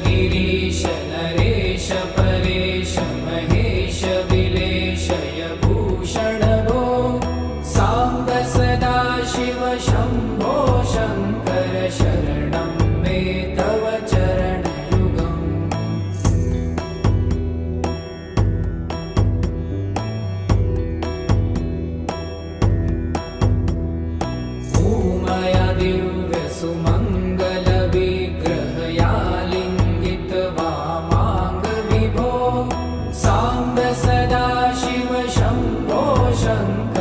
गिरीश नरेश परेश महेश विलेशय भूषण भो साम्ब सदा शिव शम्भो शङ्कर शरणं मे तव चरणयुगम् उमया दिव्यसुमङ्गलविग्रहया लिङ्गित वामाङ्ग विभो साम्ब सदा शिव शम्भो शङ्कर